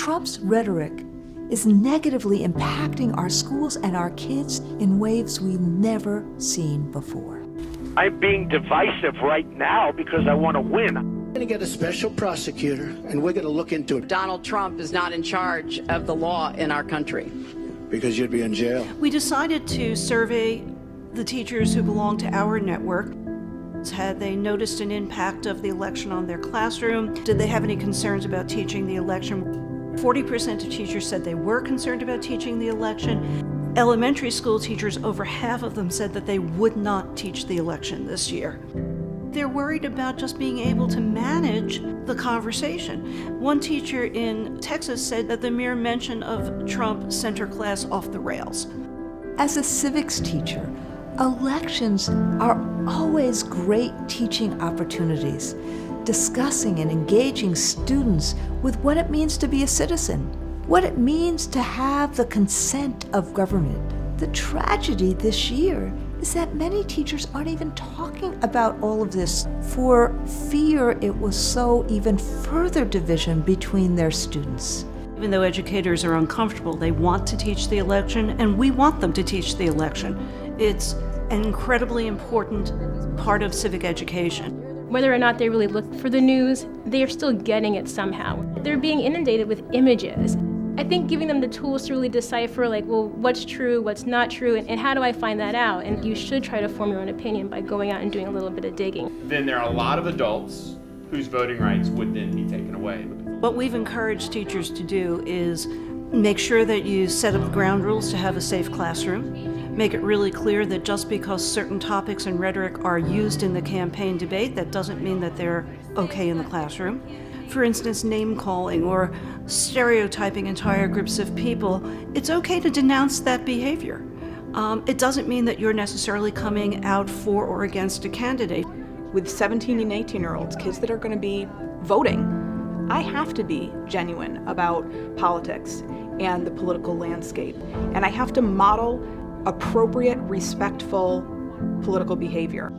Trump's rhetoric is negatively impacting our schools and our kids in ways we've never seen before. I'm being divisive right now because I want to win. We're going to get a special prosecutor, and we're going to look into it. Donald Trump is not in charge of the law in our country. Because you'd be in jail. We decided to survey the teachers who belong to our network. Had they noticed an impact of the election on their classroom? Did they have any concerns about teaching the election? 40% of teachers said they were concerned about teaching the election. Elementary school teachers, over half of them said that they would not teach the election this year. They're worried about just being able to manage the conversation. One teacher in Texas said that the mere mention of Trump sent her class off the rails. As a civics teacher, elections are always great teaching opportunities, discussing and engaging students with what it means to be a citizen, what it means to have the consent of government. The tragedy this year is that many teachers aren't even talking about all of this for fear it will sow even further division between their students. Even though educators are uncomfortable, they want to teach the election, and we want them to teach the election. It's an incredibly important part of civic education. Whether or not they really look for the news, they are still getting it somehow. They're being inundated with images. I think giving them the tools to really decipher, like, well, what's true, what's not true, and how do I find that out? And you should try to form your own opinion by going out and doing a little bit of digging. Then there are a lot of adults whose voting rights would then be taken away. What we've encouraged teachers to do is make sure that you set up the ground rules to have a safe classroom. Make it really clear that just because certain topics and rhetoric are used in the campaign debate, that doesn't mean that they're okay in the classroom. For instance, name-calling or stereotyping entire groups of people, it's okay to denounce that behavior. It doesn't mean that you're necessarily coming out for or against a candidate. With 17 and 18-year-olds, kids that are going to be voting, I have to be genuine about politics and the political landscape. And I have to model appropriate, respectful political behavior.